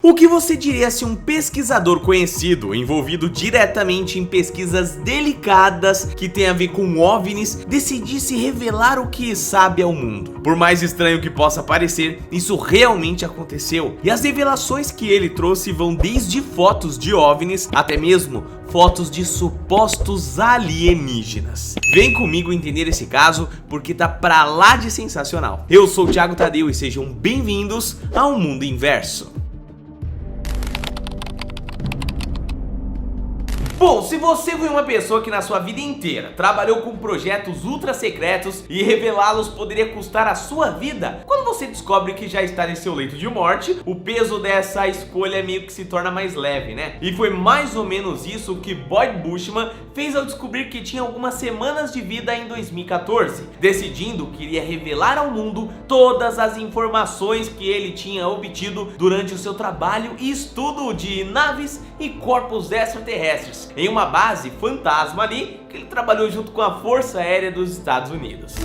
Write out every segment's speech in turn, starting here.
O que você diria se um pesquisador conhecido, envolvido diretamente em pesquisas delicadas que tem a ver com OVNIs, decidisse revelar o que sabe ao mundo? Por mais estranho que possa parecer, isso realmente aconteceu, e as revelações que ele trouxe vão desde fotos de OVNIs até mesmo fotos de supostos alienígenas. Vem comigo entender esse caso, porque tá pra lá de sensacional. Eu sou o Thiago Tadeu e sejam bem-vindos ao Mundo Inverso. Bom, se você foi uma pessoa que na sua vida inteira trabalhou com projetos ultra secretos e revelá-los poderia custar a sua vida, quando você descobre que já está em seu leito de morte, o peso dessa escolha meio que se torna mais leve, né? E foi mais ou menos isso que Boyd Bushman fez ao descobrir que tinha algumas semanas de vida em 2014, decidindo que iria revelar ao mundo todas as informações que ele tinha obtido durante o seu trabalho e estudo de naves e corpos extraterrestres em uma base fantasma ali que ele trabalhou junto com a Força Aérea dos Estados Unidos.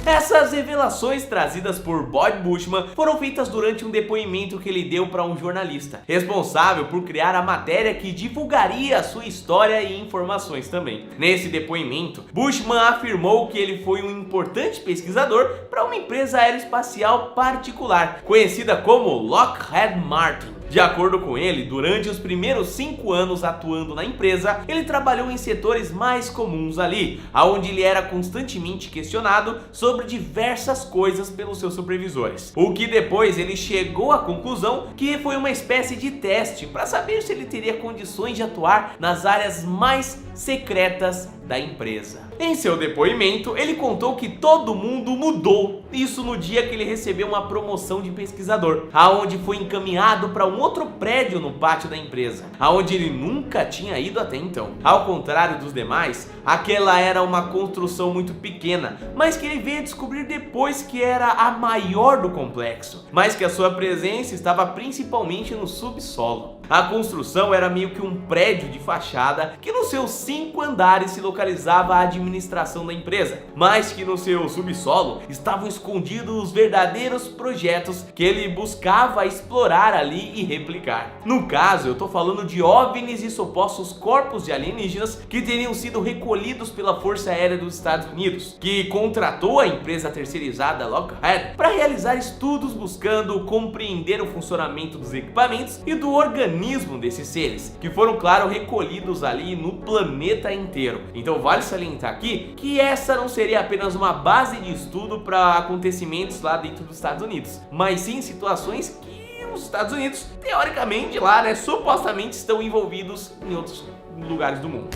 Essas revelações trazidas por Boyd Bushman foram feitas durante um depoimento que ele deu para um jornalista, responsável por criar a matéria que divulgaria a sua história e informações também. Nesse depoimento, Bushman afirmou que ele foi um importante pesquisador para uma empresa aeroespacial particular, conhecida como Lockheed Martin. De acordo com ele, durante os primeiros 5 anos atuando na empresa, ele trabalhou em setores mais comuns ali, onde ele era constantemente questionado sobre diversas coisas pelos seus supervisores. O que depois ele chegou à conclusão que foi uma espécie de teste para saber se ele teria condições de atuar nas áreas mais secretas da empresa. Em seu depoimento, ele contou que todo mundo mudou, isso no dia que ele recebeu uma promoção de pesquisador, aonde foi encaminhado para um outro prédio no pátio da empresa, aonde ele nunca tinha ido até então. Ao contrário dos demais, aquela era uma construção muito pequena, mas que ele veio a descobrir depois que era a maior do complexo, mas que a sua presença estava principalmente no subsolo. A construção era meio que um prédio de fachada que nos seus 5 andares se localizava a administração da empresa, mas que no seu subsolo estavam escondidos os verdadeiros projetos que ele buscava explorar ali e replicar. No caso, eu tô falando de OVNIs e supostos corpos de alienígenas que teriam sido recolhidos pela Força Aérea dos Estados Unidos, que contratou a empresa terceirizada Lockheed para realizar estudos buscando compreender o funcionamento dos equipamentos e do organismo desses seres, que foram, claro, recolhidos ali no planeta inteiro. Então vale salientar aqui que essa não seria apenas uma base de estudo para acontecimentos lá dentro dos Estados Unidos, mas sim situações que os Estados Unidos, teoricamente lá, né, supostamente estão envolvidos em outros lugares do mundo.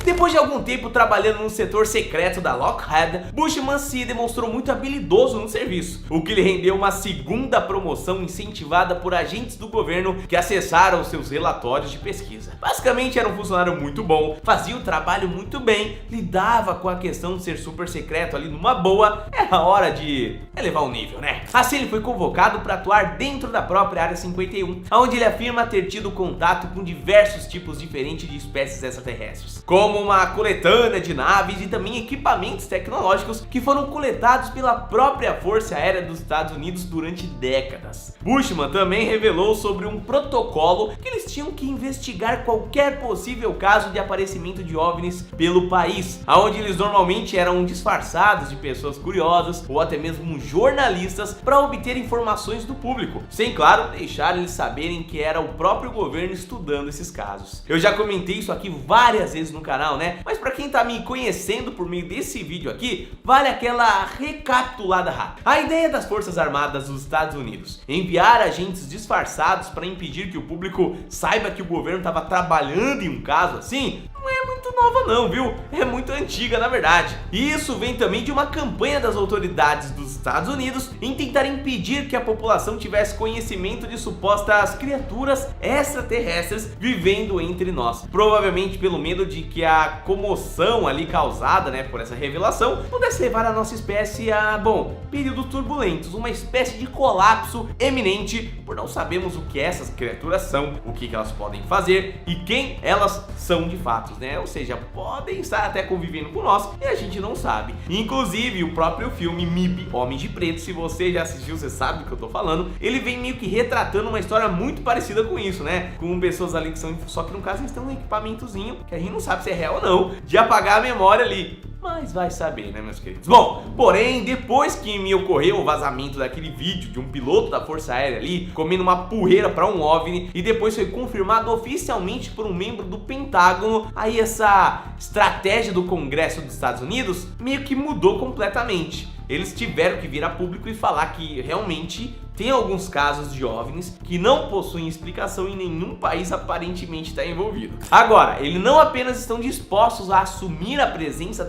Depois de algum tempo trabalhando no setor secreto da Lockheed, Bushman se demonstrou muito habilidoso no serviço, o que lhe rendeu uma segunda promoção incentivada por agentes do governo que acessaram seus relatórios de pesquisa. Basicamente era um funcionário muito bom, fazia o trabalho muito bem, lidava com a questão de ser super secreto ali numa boa, era hora de elevar o nível, né? Assim ele foi convocado para atuar dentro da própria Área 51, onde ele afirma ter tido contato com diversos tipos diferentes de espécies extraterrestres, como uma coletânea de naves e também equipamentos tecnológicos que foram coletados pela própria Força Aérea dos Estados Unidos durante décadas. Bushman também revelou sobre um protocolo que eles tinham que investigar qualquer possível caso de aparecimento de OVNIs pelo país, onde eles normalmente eram disfarçados de pessoas curiosas ou até mesmo jornalistas para obter informações do público, sem, claro, deixar eles saberem que era o próprio governo estudando esses casos. Eu já comentei isso aqui várias vezes no canal, né? Mas para quem tá me conhecendo por meio desse vídeo aqui, vale aquela recapitulada rápida. A ideia das Forças Armadas dos Estados Unidos enviar agentes disfarçados para impedir que o público saiba que o governo estava trabalhando em um caso assim, não é muito nova não, viu? É muito antiga, na verdade. E isso vem também de uma campanha das autoridades dos Estados Unidos em tentar impedir que a população tivesse conhecimento de supostas criaturas extraterrestres vivendo entre nós. Provavelmente pelo medo de que a comoção ali causada, né, por essa revelação pudesse levar a nossa espécie a, bom, períodos turbulentos, uma espécie de colapso eminente, por não sabermos o que essas criaturas são, o que elas podem fazer e quem elas são de fato. fatos, né? Ou seja, podem estar até convivendo com nós e a gente não sabe. Inclusive, o próprio filme MIB, Homens de Preto, se você já assistiu, você sabe do que eu tô falando, ele vem meio que retratando uma história muito parecida com isso, né? Com pessoas ali que são... Só que no caso eles têm um equipamentozinho que a gente não sabe se é real ou não, de apagar a memória ali. Mas vai saber, né, meus queridos? Bom, porém, depois que me ocorreu o vazamento daquele vídeo de um piloto da Força Aérea ali comendo uma porreira para um OVNI e depois foi confirmado oficialmente por um membro do Pentágono, aí essa estratégia do Congresso dos Estados Unidos meio que mudou completamente. Eles tiveram que vir a público e falar que realmente tem alguns casos de OVNIs que não possuem explicação e nenhum país aparentemente está envolvido. Agora, eles não apenas estão dispostos a assumir a presença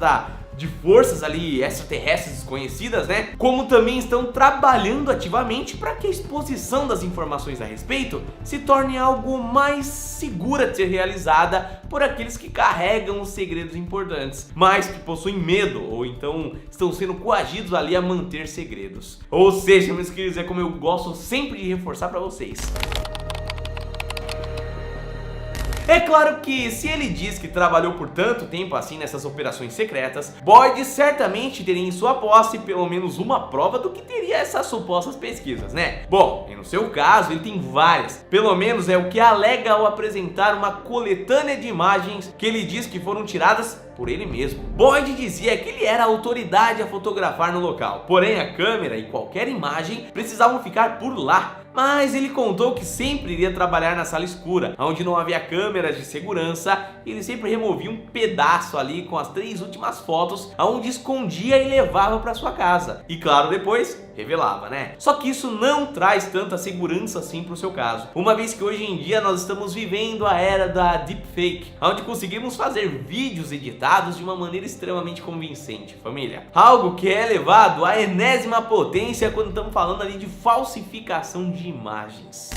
de forças ali extraterrestres desconhecidas, né? Como também estão trabalhando ativamente para que a exposição das informações a respeito se torne algo mais segura de ser realizada por aqueles que carregam os segredos importantes, mas que possuem medo ou então estão sendo coagidos ali a manter segredos. Ou seja, meus queridos, é como eu gosto sempre de reforçar para vocês. É claro que se ele diz que trabalhou por tanto tempo assim nessas operações secretas, Boyd certamente teria em sua posse pelo menos uma prova do que teria essas supostas pesquisas, né? Bom, e no seu caso ele tem várias, pelo menos é o que alega ao apresentar uma coletânea de imagens que ele diz que foram tiradas por ele mesmo. Boyd dizia que ele era a autoridade a fotografar no local, porém a câmera e qualquer imagem precisavam ficar por lá. Mas ele contou que sempre iria trabalhar na sala escura, onde não havia câmeras de segurança, e ele sempre removia um pedaço ali com as 3 últimas fotos, onde escondia e levava para sua casa. E claro, depois revelava, né? Só que isso não traz tanta segurança assim pro seu caso, uma vez que hoje em dia nós estamos vivendo a era da deepfake, onde conseguimos fazer vídeos editados de uma maneira extremamente convincente, família. Algo que é elevado à enésima potência quando estamos falando ali de falsificação de imagens.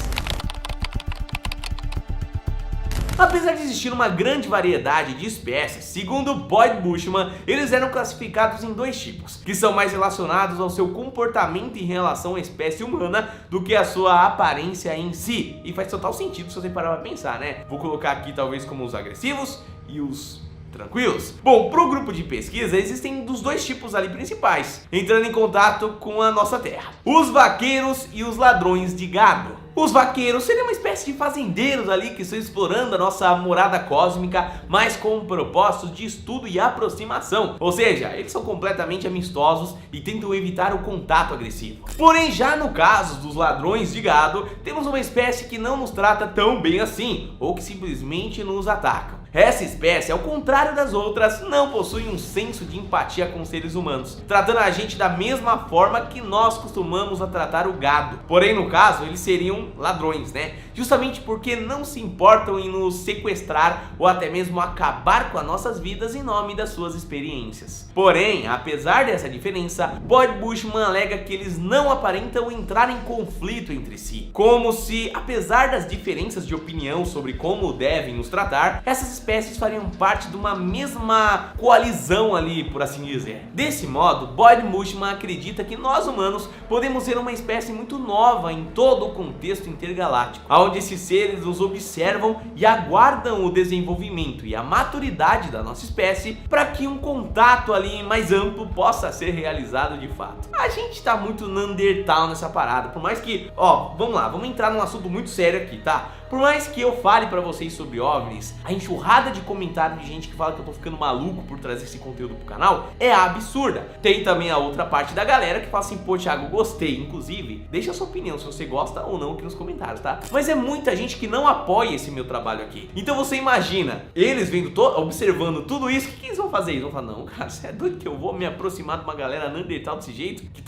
Apesar de existir uma grande variedade de espécies, segundo Boyd Bushman, eles eram classificados em 2 tipos, que são mais relacionados ao seu comportamento em relação à espécie humana do que a sua aparência em si. E faz total sentido se você parar pra pensar, né? Vou colocar aqui talvez como os agressivos e os tranquilos. Bom, pro grupo de pesquisa existem dos 2 tipos ali principais, entrando em contato com a nossa terra: os vaqueiros e os ladrões de gado. Os vaqueiros seriam uma espécie de fazendeiros ali que estão explorando a nossa morada cósmica, mas com propósitos de estudo e aproximação. Ou seja, eles são completamente amistosos e tentam evitar o contato agressivo. Porém, já no caso dos ladrões de gado, temos uma espécie que não nos trata tão bem assim, ou que simplesmente nos ataca. Essa espécie, ao contrário das outras, não possui um senso de empatia com seres humanos, tratando a gente da mesma forma que nós costumamos a tratar o gado. Porém, no caso, eles seriam ladrões, né? Justamente porque não se importam em nos sequestrar ou até mesmo acabar com as nossas vidas em nome das suas experiências. Porém, apesar dessa diferença, Boyd Bushman alega que eles não aparentam entrar em conflito entre si, como se, apesar das diferenças de opinião sobre como devem nos tratar, essas espécies fariam parte de uma mesma coalizão ali, por assim dizer. Desse modo, Boyd Bushman acredita que nós humanos podemos ser uma espécie muito nova em todo o contexto intergaláctico, onde esses seres nos observam e aguardam o desenvolvimento e a maturidade da nossa espécie para que um contato ali mais amplo possa ser realizado de fato. A gente tá muito Neandertal nessa parada, por mais que, vamos lá, vamos entrar num assunto muito sério aqui, tá? Por mais que eu fale pra vocês sobre OVNIs, a enxurrada de comentários de gente que fala que eu tô ficando maluco por trazer esse conteúdo pro canal é absurda. Tem também a outra parte da galera que fala assim: pô, Thiago, gostei. Inclusive, deixa a sua opinião se você gosta ou não aqui nos comentários, tá? Mas é muita gente que não apoia esse meu trabalho aqui. Então você imagina, eles vendo, observando tudo isso, o que eles vão fazer? Eles vão falar: não, cara, você é doido que eu vou me aproximar de uma galera Neandertal desse jeito? Que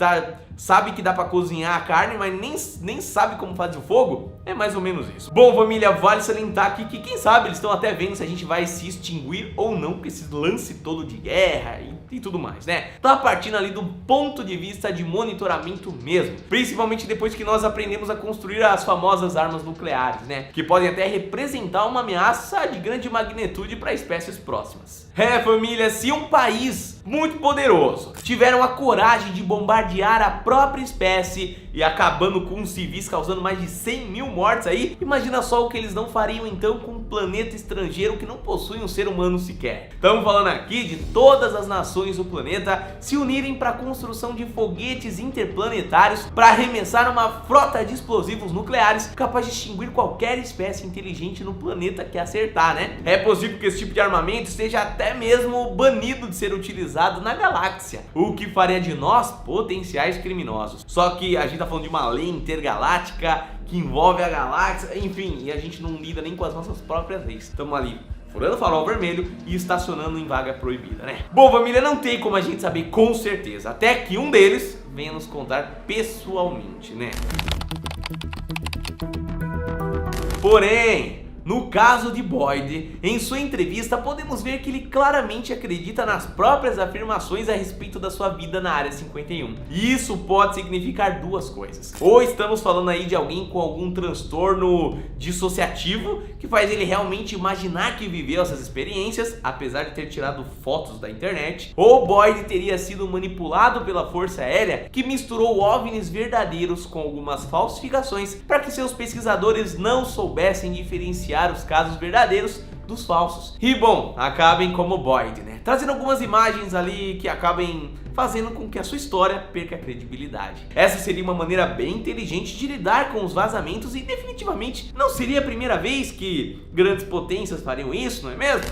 sabe que dá pra cozinhar a carne, mas nem sabe como fazer o fogo? É mais ou menos isso. Bom, família, vale salientar aqui que quem sabe eles estão até vendo se a gente vai se extinguir ou não com esse lance todo de guerra e tudo mais, né? Tá partindo ali do ponto de vista de monitoramento mesmo, principalmente depois que nós aprendemos a construir as famosas armas nucleares, né? Que podem até representar uma ameaça de grande magnitude para espécies próximas. Família, se um país muito poderoso tiveram a coragem de bombardear a própria espécie e acabando com os civis, causando mais de 100 mil mortes aí, imagina só o que eles não fariam então com um planeta estrangeiro que não possui um ser humano sequer. Estamos falando aqui de todas as nações do planeta se unirem para a construção de foguetes interplanetários para arremessar uma frota de explosivos nucleares capaz de extinguir qualquer espécie inteligente no planeta que acertar, né? É possível que esse tipo de armamento esteja até mesmo banido de ser utilizado na galáxia, o que faria de nós potenciais criminosos. Só que a gente tá falando de uma lei intergaláctica que envolve a galáxia, enfim, e a gente não lida nem com as nossas próprias leis. Estamos ali furando farol vermelho e estacionando em vaga proibida, né? Bom, família, não tem como a gente saber com certeza, até que um deles venha nos contar pessoalmente, né? Porém, no caso de Boyd, em sua entrevista podemos ver que ele claramente acredita nas próprias afirmações a respeito da sua vida na Área 51. E isso pode significar duas coisas. Ou estamos falando aí de alguém com algum transtorno dissociativo, que faz ele realmente imaginar que viveu essas experiências, apesar de ter tirado fotos da internet. Ou Boyd teria sido manipulado pela Força Aérea, que misturou OVNIs verdadeiros com algumas falsificações para que seus pesquisadores não soubessem diferenciar os casos verdadeiros dos falsos. E bom, acabem como Boyd, né? Trazendo algumas imagens ali que acabem fazendo com que a sua história perca a credibilidade. Essa seria uma maneira bem inteligente de lidar com os vazamentos e definitivamente não seria a primeira vez que grandes potências fariam isso, não é mesmo?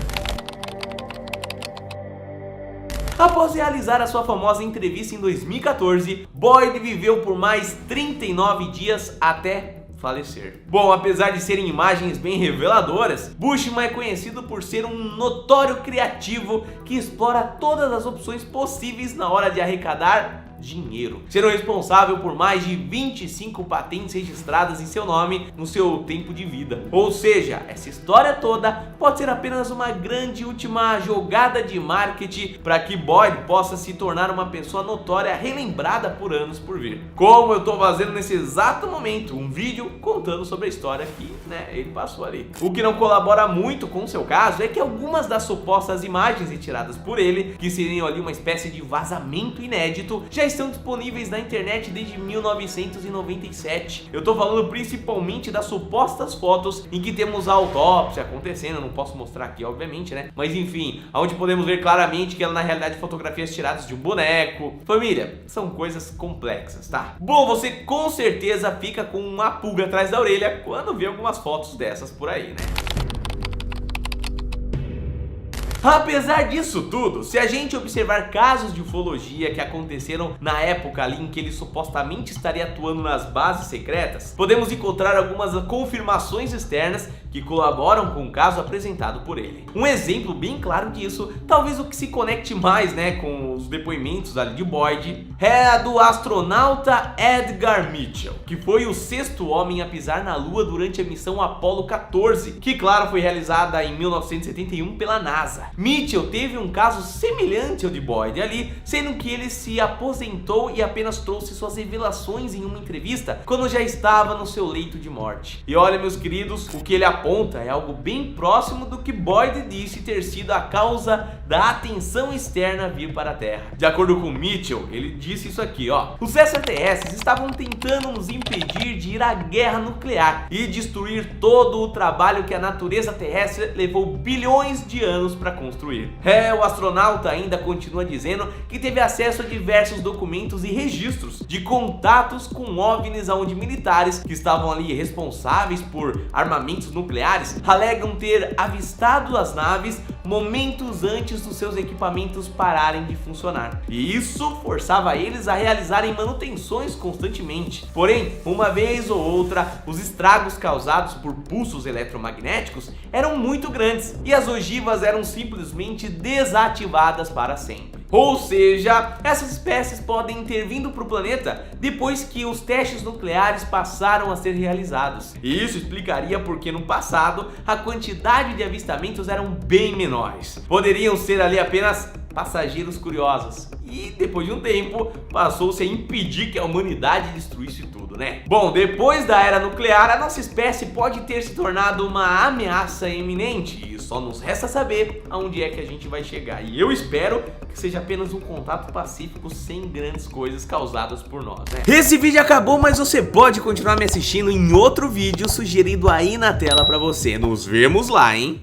Após realizar a sua famosa entrevista em 2014, Boyd viveu por mais 39 dias até falecer. Bom, apesar de serem imagens bem reveladoras, Bushman é conhecido por ser um notório criativo que explora todas as opções possíveis na hora de arrecadar dinheiro, sendo responsável por mais de 25 patentes registradas em seu nome no seu tempo de vida. Ou seja, essa história toda pode ser apenas uma grande última jogada de marketing para que Boyd possa se tornar uma pessoa notória relembrada por anos por vir. Como eu tô fazendo nesse exato momento um vídeo contando sobre a história que, ele passou ali. O que não colabora muito com o seu caso é que algumas das supostas imagens retiradas por ele, que seriam ali uma espécie de vazamento inédito, já estão disponíveis na internet desde 1997. Eu tô falando principalmente das supostas fotos em que temos a autópsia acontecendo. Eu não posso mostrar aqui, obviamente, né? Mas enfim, onde podemos ver claramente que ela na realidade fotografias tiradas de um boneco. Família, são coisas complexas, tá? Bom, você com certeza fica com uma pulga atrás da orelha quando vê algumas fotos dessas por aí, né? Apesar disso tudo, se a gente observar casos de ufologia que aconteceram na época ali em que ele supostamente estaria atuando nas bases secretas, podemos encontrar algumas confirmações externas que colaboram com o caso apresentado por ele. Um exemplo bem claro disso, talvez o que se conecte mais, com os depoimentos ali de Boyd, é a do astronauta Edgar Mitchell, que foi o 6º homem a pisar na Lua durante a missão Apollo 14, que claro foi realizada em 1971 pela NASA. Mitchell teve um caso semelhante ao de Boyd ali, sendo que ele se aposentou e apenas trouxe suas revelações em uma entrevista quando já estava no seu leito de morte. E olha, meus queridos, o que ele aponta é algo bem próximo do que Boyd disse ter sido a causa da atenção externa vir para a Terra. De acordo com Mitchell, ele disse isso aqui, ó: os extraterrestres estavam tentando nos impedir de ir à guerra nuclear e destruir todo o trabalho que a natureza terrestre levou bilhões de anos para construir. O astronauta ainda continua dizendo que teve acesso a diversos documentos e registros de contatos com OVNIs, onde militares que estavam ali responsáveis por armamentos nucleares alegam ter avistado as naves momentos antes dos seus equipamentos pararem de funcionar. E isso forçava eles a realizarem manutenções constantemente. Porém, uma vez ou outra, os estragos causados por pulsos eletromagnéticos eram muito grandes e as ogivas eram simplesmente desativadas para sempre. Ou seja, essas espécies podem ter vindo para o planeta depois que os testes nucleares passaram a ser realizados. E isso explicaria porque no passado a quantidade de avistamentos eram bem menores. Poderiam ser ali apenas passageiros curiosos. E depois de um tempo, passou-se a impedir que a humanidade destruísse tudo, né? Bom, depois da era nuclear, a nossa espécie pode ter se tornado uma ameaça iminente. E só nos resta saber aonde é que a gente vai chegar. E eu espero que seja apenas um contato pacífico sem grandes coisas causadas por nós, né? Esse vídeo acabou, mas você pode continuar me assistindo em outro vídeo sugerido aí na tela pra você. Nos vemos lá, hein?